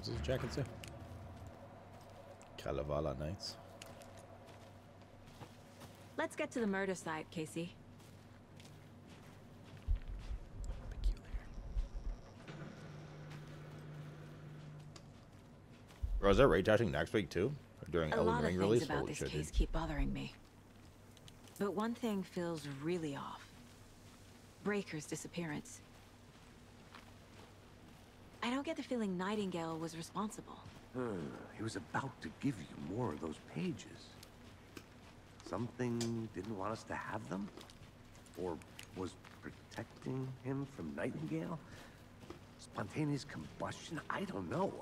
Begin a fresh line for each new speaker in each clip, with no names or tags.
What's his jacket say? Kalevala Knights.
Let's get to the murder site, Casey.
Bro, is that rage acting next week too? Or during
A
Elden
lot of
Ring
things
release?
about
Holy
this
shit,
case
dude.
keep bothering me. But one thing feels really off. Breaker's disappearance. I don't get the feeling Nightingale was responsible.
He was about to give you more of those pages. Something didn't want us to have them? Or was protecting him from Nightingale? Spontaneous combustion? I don't know.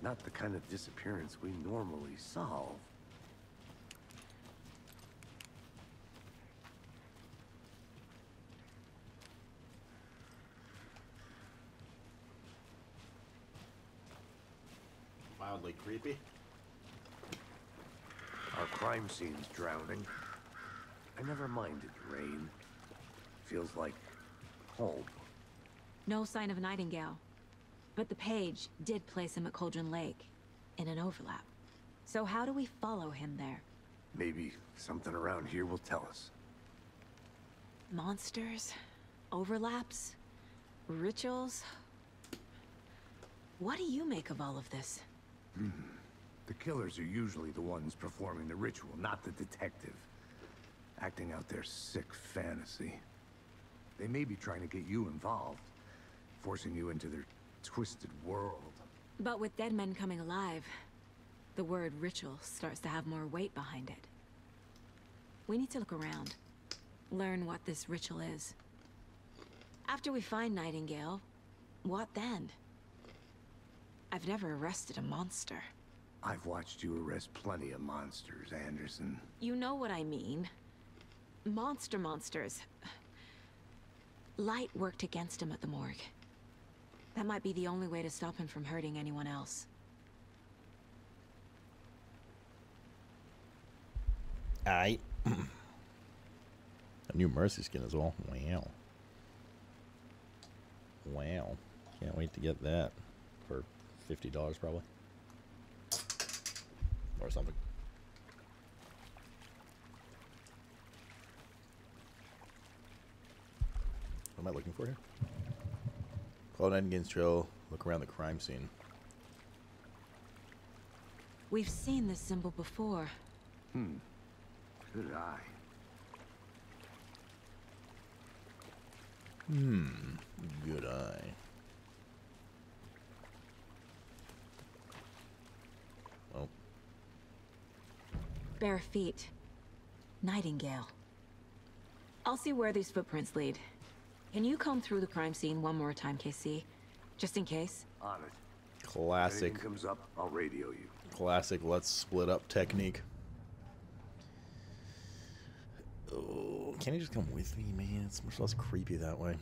Not the kind of disappearance we normally solve.
Mildly creepy.
Our crime scene's drowning. I never minded rain. Feels like home.
No sign of Nightingale. But the page did place him at Cauldron Lake, in an overlap. So how do we follow him there?
Maybe something around here will tell us.
Monsters? Overlaps? Rituals? What do you make of all of this?
The killers are usually the ones performing the ritual, not the detective. Acting out their sick fantasy. They may be trying to get you involved, forcing you into their twisted world.
But with dead men coming alive, the word ritual starts to have more weight behind it. We need to look around, learn what this ritual is. After we find Nightingale, what then? I've never arrested a monster.
I've watched you arrest plenty of monsters, Anderson.
You know what I mean. Monsters. Light worked against him at the morgue. That might be the only way to stop him from hurting anyone else.
Aight. A new Mercy skin as well. Wow. Wow. Can't wait to get that for $50 probably. Or something. What am I looking for here? Follow Nightingale's trail. Look around the crime scene.
We've seen this symbol before.
Good eye.
Good eye. Oh.
Bare feet. Nightingale. I'll see where these footprints lead. Can you comb through the crime scene one more time, KC? Just in case?
On it.
Classic.
If anything comes up, I'll radio you.
Classic let's split up technique. Oh, can he just come with me, man? It's much less creepy that way.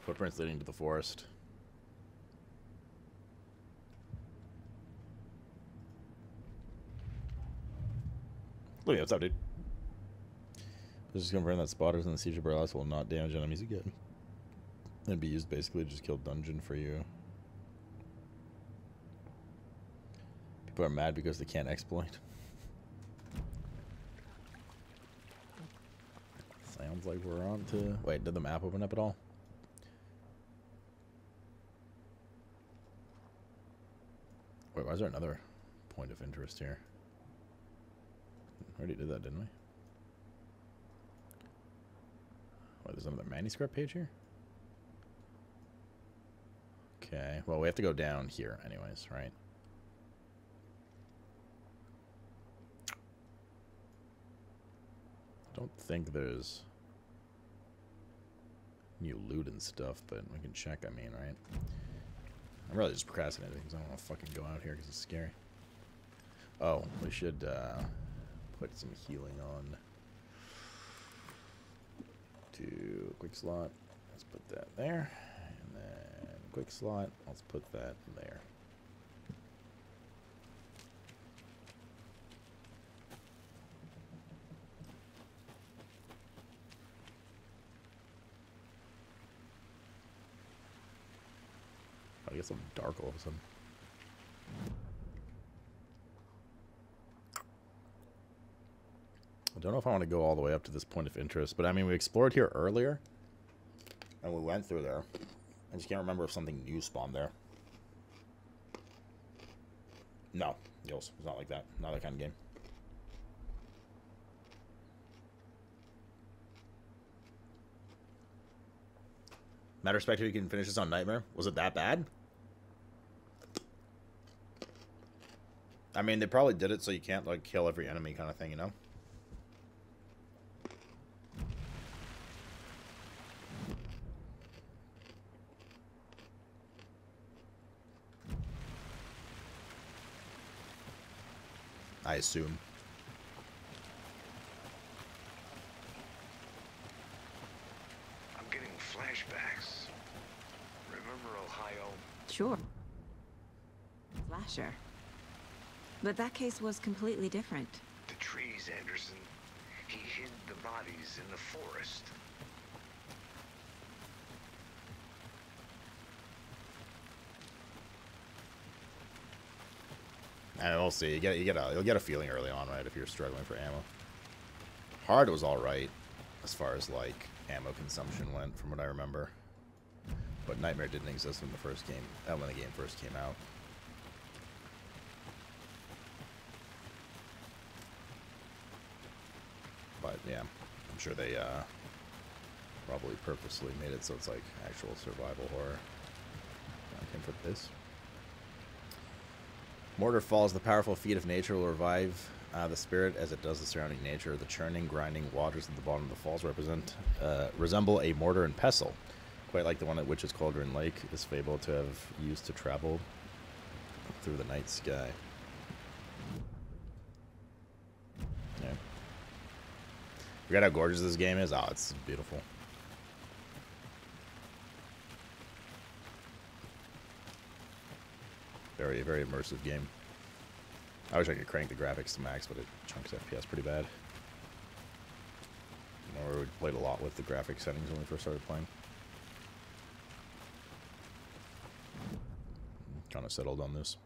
Footprints leading to the forest. Look, what's up, dude? Just confirm that spotters in the siege of Burlesque will not damage enemies again. And be used basically to just kill dungeon for you. People are mad because they can't exploit. Sounds like we're on to... Wait, did the map open up at all? Wait, why is there another point of interest here? Already did that, didn't we? Wait, there's another manuscript page here? Okay, well, we have to go down here anyways, right? I don't think there's new loot and stuff, but we can check, I mean, right? I'm really just procrastinating because I don't want to fucking go out here because it's scary. Oh, we should put some healing on to quick slot. Let's put that there. And then quick slot. Let's put that there. get so dark all of a sudden. I don't know if I want to go all the way up to this point of interest, but I mean, we explored here earlier, and we went through there. I just can't remember if something new spawned there. No, Yos, it's not like that. Not that kind of game. Matter of respect, you can finish this on Nightmare. Was it that bad? I mean, they probably did it so you can't, like, kill every enemy kind of thing, you know? I assume.
I'm getting flashbacks. Remember Ohio?
Sure. Slasher. But that case was completely different.
The trees, Anderson. He hid the bodies in the forest.
And we'll see. You'll get a feeling early on, right, if you're struggling for ammo. Hard was all right as far as like ammo consumption went, from what I remember. But Nightmare didn't exist in the first game. When the game first came out. But yeah, I'm sure they probably purposely made it so it's like actual survival horror. I can put this. Mortar falls. The powerful feat of nature will revive the spirit as it does the surrounding nature. The churning, grinding waters at the bottom of the falls resemble a mortar and pestle, quite like the one at Witch's Cauldron Lake is fabled to have used to travel through the night sky. Yeah. Forget how gorgeous this game is. Oh, it's beautiful. Very, very immersive game. I wish I could crank the graphics to max, but it chunks FPS pretty bad. You know, we played a lot with the graphics settings when we first started playing. Kind of settled on this.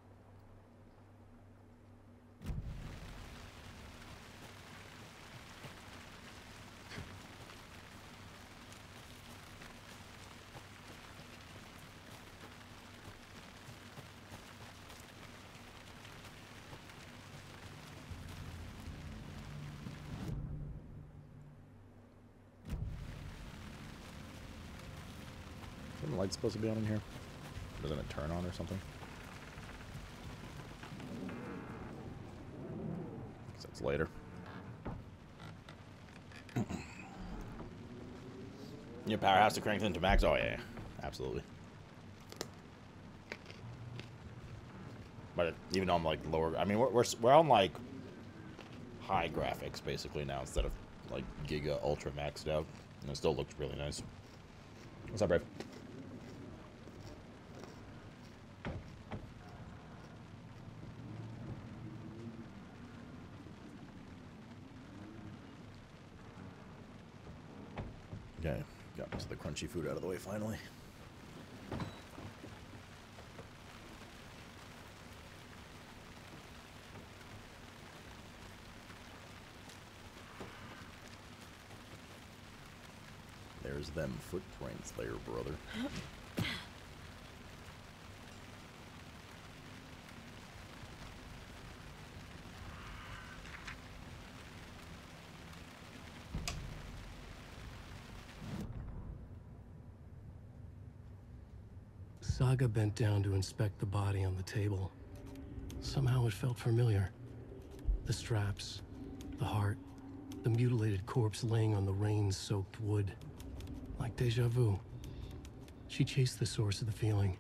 Isn't the light supposed to be on in here? Doesn't it turn on or something? Guess that's later. Your power has to crank into max. Oh yeah, absolutely. But even though I'm like lower, I mean we're on like high graphics basically now instead of like giga ultra maxed out, and it still looks really nice. What's up, Brave? Okay, got most of the crunchy food out of the way finally. There's them footprints there, brother.
Saga bent down to inspect the body on the table. Somehow it felt familiar. The straps, the heart, the mutilated corpse laying on the rain-soaked wood. Like deja vu. She chased the source of the feeling.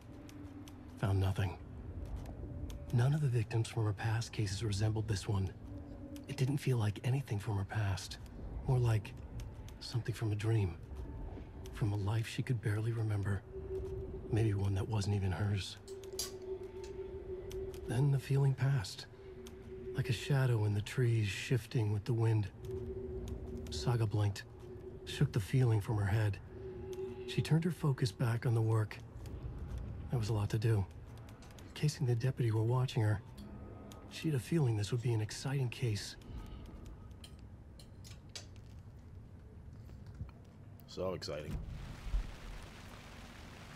Found nothing. None of the victims from her past cases resembled this one. It didn't feel like anything from her past. More like something from a dream. From a life she could barely remember. Maybe one that wasn't even hers. Then the feeling passed. Like a shadow in the trees shifting with the wind. Saga blinked, shook the feeling from her head. She turned her focus back on the work. That was a lot to do. Casing the deputy were watching her. She had a feeling this would be an exciting case.
So exciting.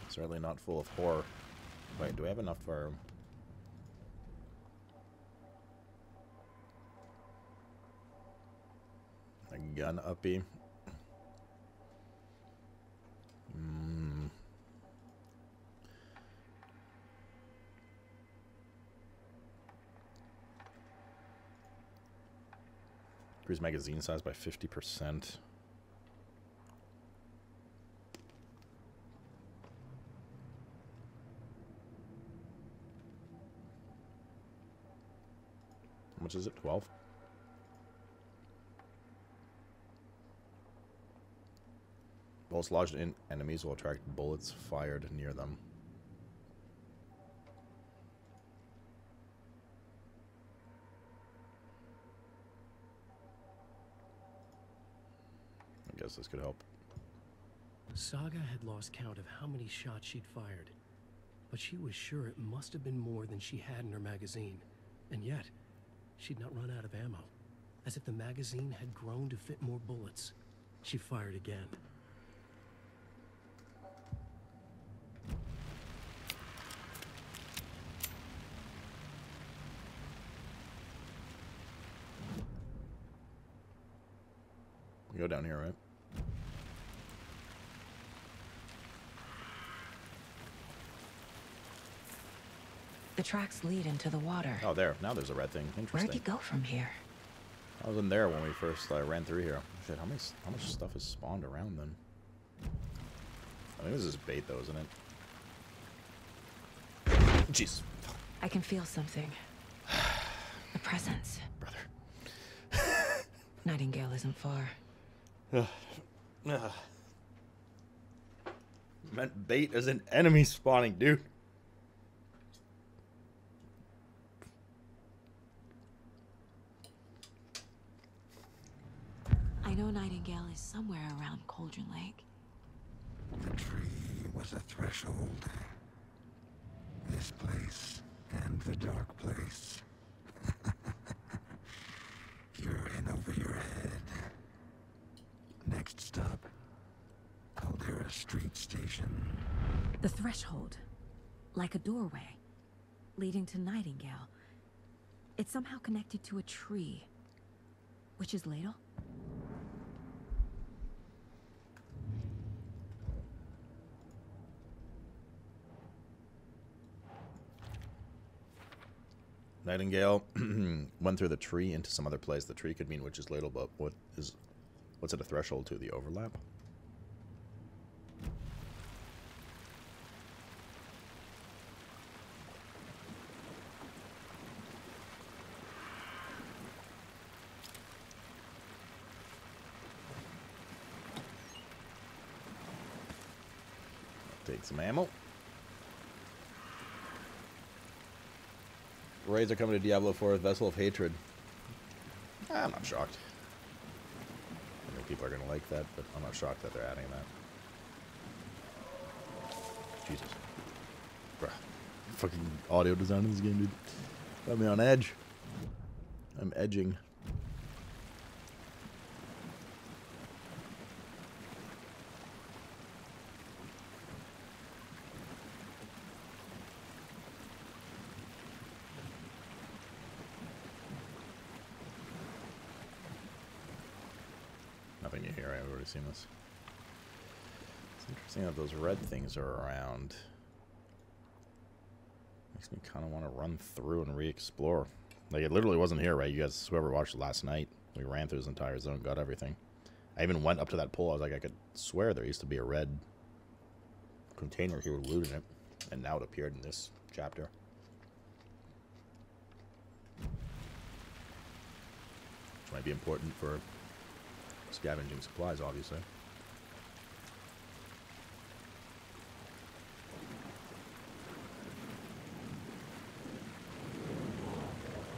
Certainly not full of horror. Wait, do we have enough for... a gun uppy? Increase magazine size by 50%. How much is it? 12? Bullets lodged in enemies will attract bullets fired near them. I guess this could help.
Saga had lost count of how many shots she'd fired, but she was sure it must have been more than she had in her magazine. And yet, she'd not run out of ammo. As if the magazine had grown to fit more bullets. She fired again.
We go down here, right?
The tracks lead into the water.
Oh, there. Now there's a red thing. Interesting.
Where'd you go from here?
I wasn't there when we first ran through here. Shit, how much stuff is spawned around then? I think this is bait though, isn't it? Jeez.
I can feel something. A presence.
Brother.
Nightingale isn't far.
Meant bait as an enemy spawning, dude.
I know Nightingale is somewhere around Cauldron Lake.
The tree was a threshold. This place and the dark place. You're in over your head. Next stop, Caldera Street Station.
The threshold. Like a doorway. Leading to Nightingale. It's somehow connected to a tree. Witch's Ladle?
Nightingale went through the tree into some other place. The tree could mean Witch's Ladle, but what's it a threshold to? The overlap? Take some ammo. Raids are coming to Diablo 4 Vessel of Hatred. I'm not shocked. I know people are going to like that, but I'm not shocked that they're adding that. Jesus. Bruh. Fucking audio design in this game, dude. Got me on edge. I'm edging. Nothing new here, I've already seen this. It's interesting that those red things are around. Makes me kind of want to run through and re-explore. Like, it literally wasn't here, right? You guys, whoever watched last night, we ran through this entire zone, got everything. I even went up to that pool. I was like, I could swear there used to be a red container here with loot in it. And now it appeared in this chapter. Which might be important for scavenging supplies, obviously.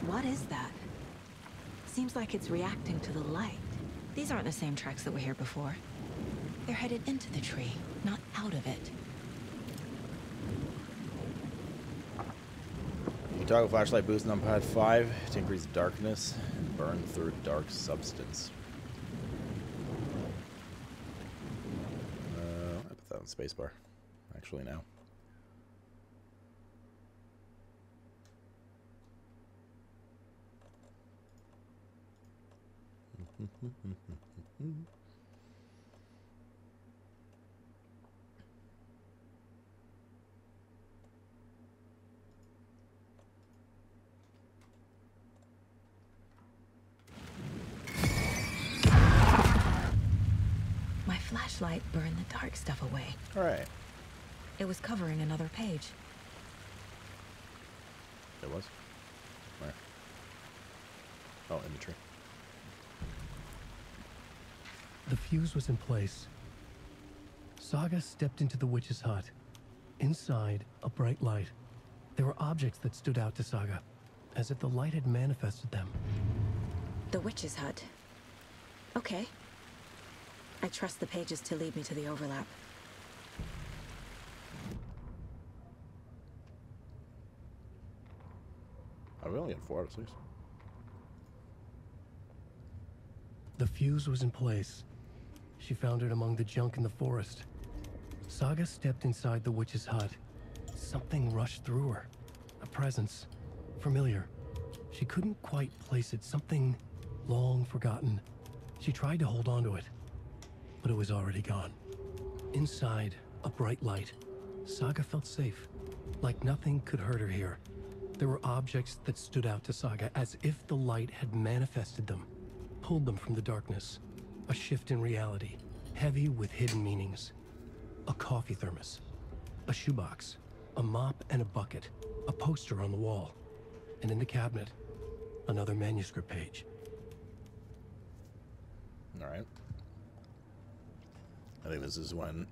What is that? Seems like it's reacting to the light. These aren't the same tracks that were here before. They're headed into the tree, not out of it.
Toggle flashlight boost numpad 5 to increase darkness and burn through dark substance. I put that on spacebar. Actually, now.
My flashlight burned the dark stuff away.
All right.
It was covering another page.
It was? Where? Oh, in the tree.
The fuse was in place. Saga stepped into the witch's hut. Inside, a bright light. There were objects that stood out to Saga, as if the light had manifested them.
The witch's hut. Okay. I trust the pages to lead me to the overlap.
Oh, we only had 4 out of 6.
The fuse was in place. She found it among the junk in the forest. Saga stepped inside the witch's hut. Something rushed through her. A presence. Familiar. She couldn't quite place it. Something long forgotten. She tried to hold on to it, but it was already gone. Inside, a bright light. Saga felt safe. Like nothing could hurt her here. There were objects that stood out to Saga as if the light had manifested them. Pulled them from the darkness. A shift in reality, heavy with hidden meanings. A coffee thermos, a shoebox, a mop and a bucket, a poster on the wall, and in the cabinet, another manuscript page.
All right. I think this is when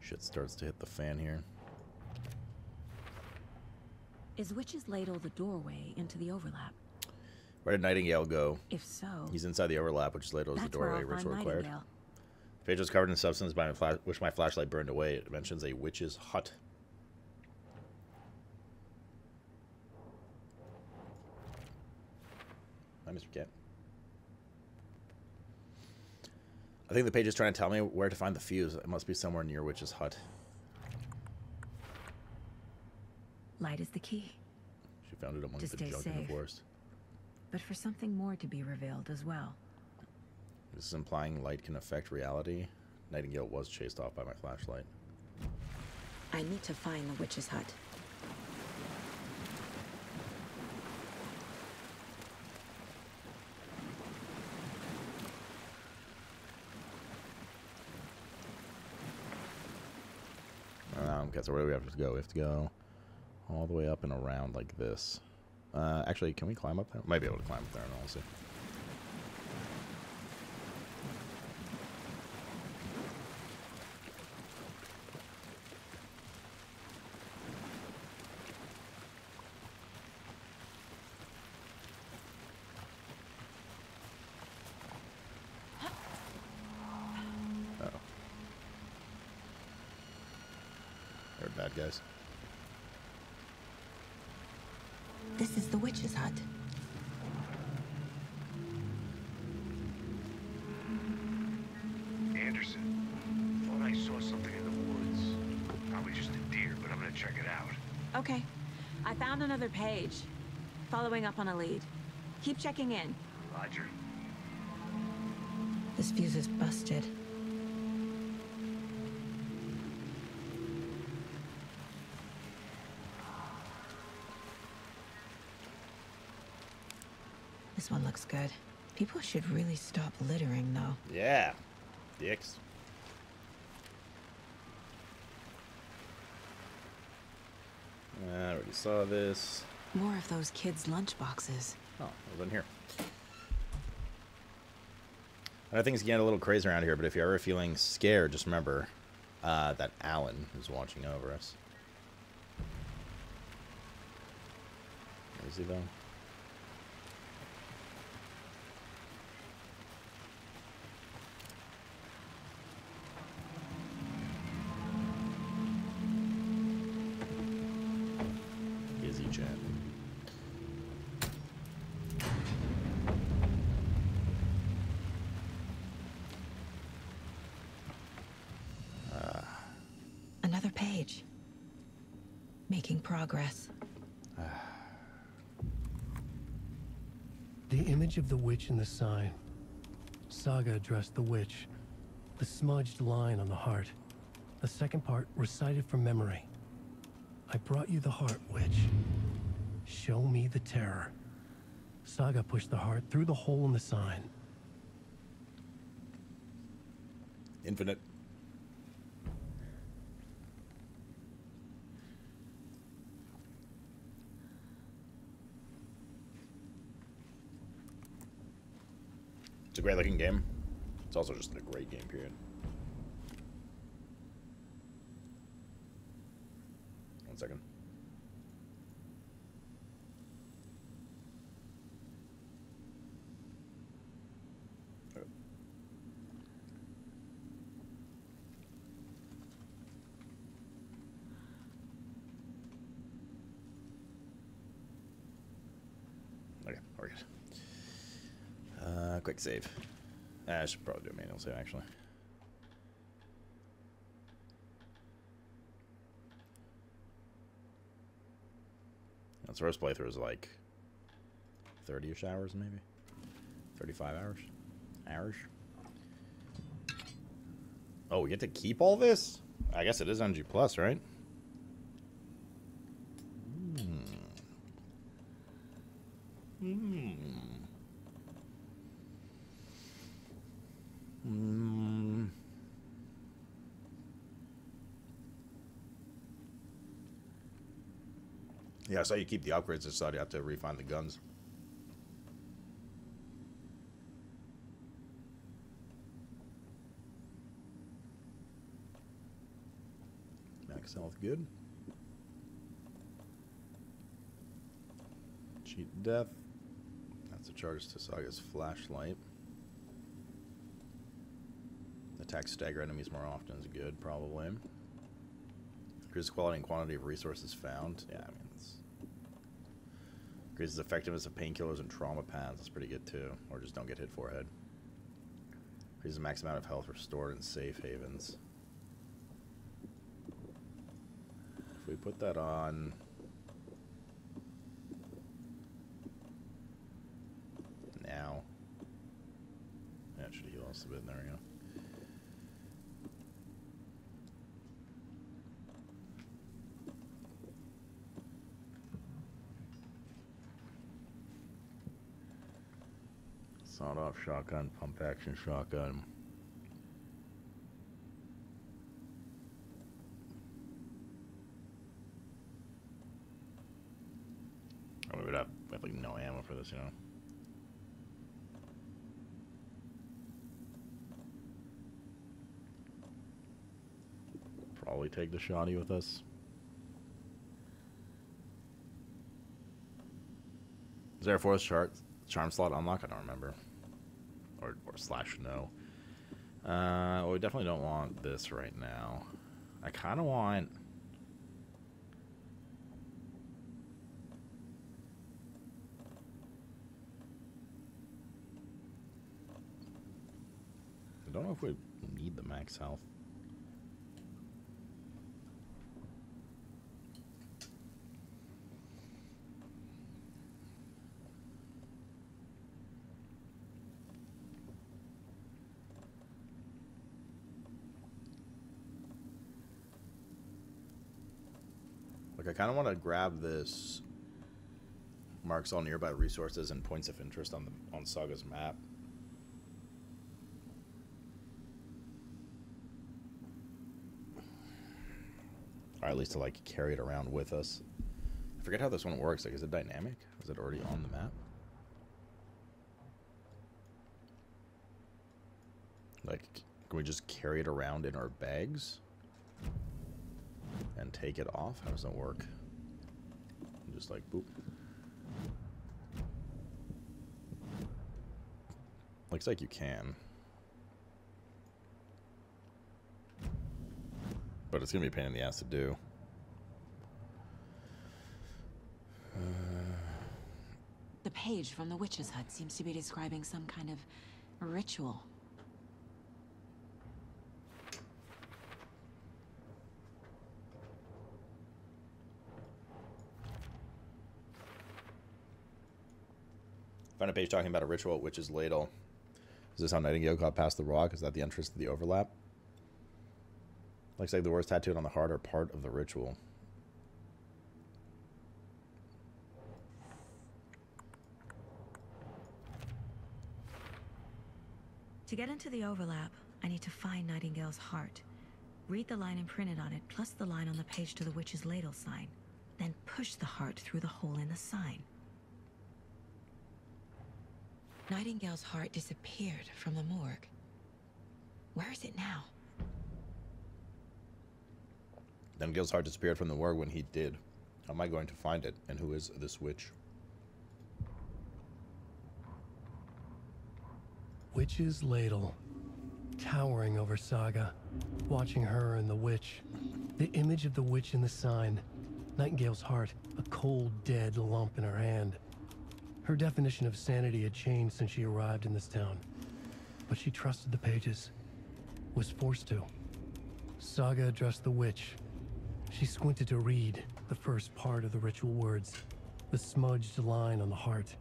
shit starts to hit the fan here.
Is Witch's Ladle the doorway into the overlap?
Where did Nightingale go?
If so,
He's inside the overlap, which Ladle is the
that's where
doorway.
I'll find
Ritual required.
Nightingale.
The page was covered in substance by which my flashlight burned away. It mentions a witch's hut. Hi, Mr. Cat. I think the page is trying to tell me where to find the fuse. It must be somewhere near Witch's hut.
Light is the key.
She found it among
To
the
stay
junk in the
safe.
forest.
But for something more to be revealed as well.
This is implying light can affect reality. Nightingale was chased off by my flashlight.
I need to find the witch's hut.
Okay, so where do we have to go? We have to go all the way up and around like this. Actually, can we climb up there? Might be able to climb up there in all, see. Bad guys.
This is the witch's hut.
Anderson, thought I saw something in the woods. Probably just a deer, but I'm gonna check it out.
Okay. I found another page. Following up on a lead. Keep checking in.
Roger.
This fuse is busted. This one looks good. People should really stop littering, though.
Yeah. Dicks. I already saw this.
More of those kids' lunchboxes.
Oh, it was in here. I know things get a little crazy around here, but if you're ever feeling scared, just remember that Alan is watching over us. Is he, though? chat.
Another page. Making progress.
The image of the witch in the sign. Saga addressed the witch. The smudged line on the heart. The second part recited from memory. I brought you the heart, witch. Show me the terror. Saga pushed the heart through the hole in the sign.
Infinite. It's a great looking game. It's also just a great game, period. One second. Okay, we're good. Quick save. I should probably do a manual save, actually. Its first playthrough is like 30-ish hours, maybe 35 hours. Oh, we get to keep all this? I guess it is NG Plus, right? Yeah, I saw you keep the upgrades. I saw you have to refine the guns. Max health, good. Cheat death. That's a charge to Saga's flashlight. Attack stagger enemies more often is good, probably. Increases quality and quantity of resources found. Yeah, I mean, it's... Increases effectiveness of painkillers and trauma pads. That's pretty good, too. Or just don't get hit forehead. Increases the max amount of health restored in safe havens. If we put that on... now... That should heal us a bit. There we go. Sawed-off shotgun, pump-action shotgun. Oh, we would have like no ammo for this, you know. Probably take the shotty with us. Is there a fourth charm slot unlock? I don't remember. Or slash no. Well, we definitely don't want this right now. I kind of want... I don't know if we need the max health. Like, I kind of want to grab this marks all nearby resources and points of interest on Saga's map. Or at least to like carry it around with us. I forget how this one works. Like, is it dynamic? Is it already on the map? Like, can we just carry it around in our bags? And take it off? How does that work? Just like, boop. Looks like you can. But it's gonna be a pain in the ass to do.
page from the witch's hut seems to be describing some kind of ritual.
Found a page talking about a ritual at Witch's Ladle. Is this how Nightingale got past the rock? Is that the entrance to the overlap? Looks like the words tattooed on the heart are part of the ritual.
To get into the overlap, I need to find Nightingale's heart. Read the line imprinted on it, plus the line on the page to the Witch's Ladle sign. Then push the heart through the hole in the sign. Nightingale's heart disappeared from the morgue. Where is it now?
Nightingale's heart disappeared from the morgue when he did. How am I going to find it? And who is this witch?
Witch's Ladle, towering over Saga, watching her and the witch. The image of the witch in the sign. Nightingale's heart, a cold, dead lump in her hand. Her definition of sanity had changed since she arrived in this town. But she trusted the pages. Was forced to. Saga addressed the witch. She squinted to read the first part of the ritual words. The smudged line on the heart.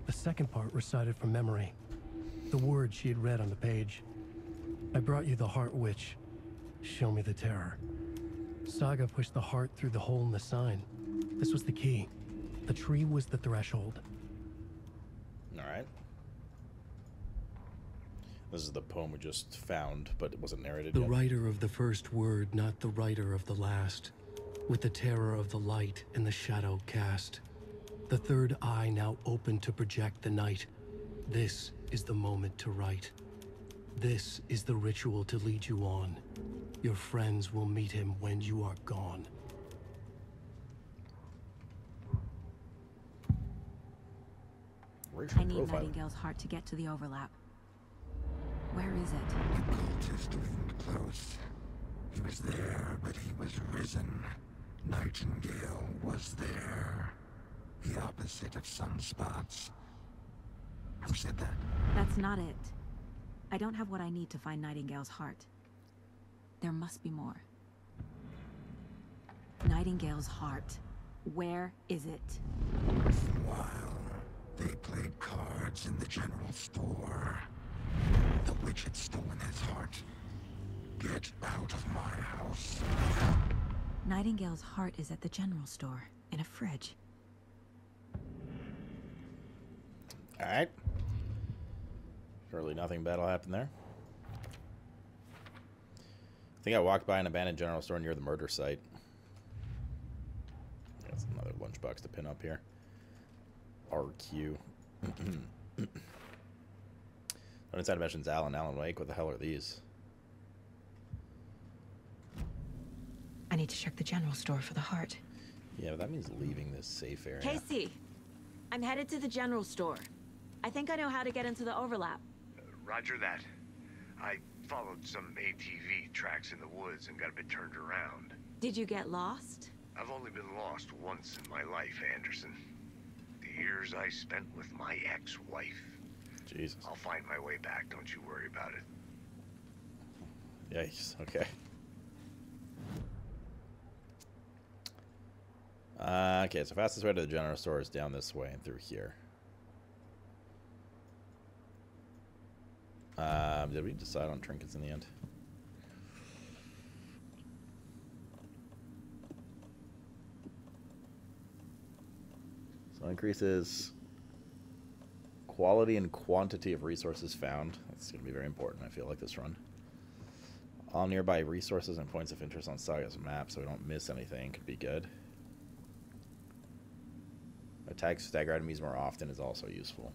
The second part recited from memory. The words she had read on the page. I brought you the heart, witch. Show me the terror. Saga pushed the heart through the hole in the sign. This was the key. The tree was the threshold.
Alright. This is the poem we just found, but it wasn't narrated
The
yet.
writer of the first word, not the writer of the last. With the terror of the light and the shadow cast. The third eye now open to project the night. This is the moment to write. This is the ritual to lead you on. Your friends will meet him when you are gone.
Racial
I need
profiling.
Nightingale's heart to get to the overlap. Where is it?
The cultist leaned close. He was there, but he was risen. Nightingale was there. The opposite of sunspots. Who said that?
That's not it. I don't have what I need to find Nightingale's heart. There must be more. Nightingale's heart. Where is it?
While they played cards in the general store, the witch had stolen his heart. Get out of my house.
Nightingale's heart is at the general store, in a fridge.
Alright. Surely nothing bad will happen there. I think I walked by an abandoned general store near the murder site. That's another lunchbox to pin up here. RQ. One inside mentions Alan Wake. What the hell are these?
I need to check the general store for the heart.
Yeah, but that means leaving this safe area.
Casey! I'm headed to the general store. I think I know how to get into the overlap.
Roger that. I followed some ATV tracks in the woods and got a bit turned around.
Did you get lost?
I've only been lost once in my life, Anderson. The years I spent with my ex-wife.
Jesus.
I'll find my way back, don't you worry about it.
Yikes. Okay. Okay, so fastest way to the general store is down this way and through here. Did we decide on trinkets in the end? So increases quality and quantity of resources found. That's going to be very important, I feel like, this run. All nearby resources and points of interest on Saga's map so we don't miss anything could be good. Attack stagger enemies more often is also useful.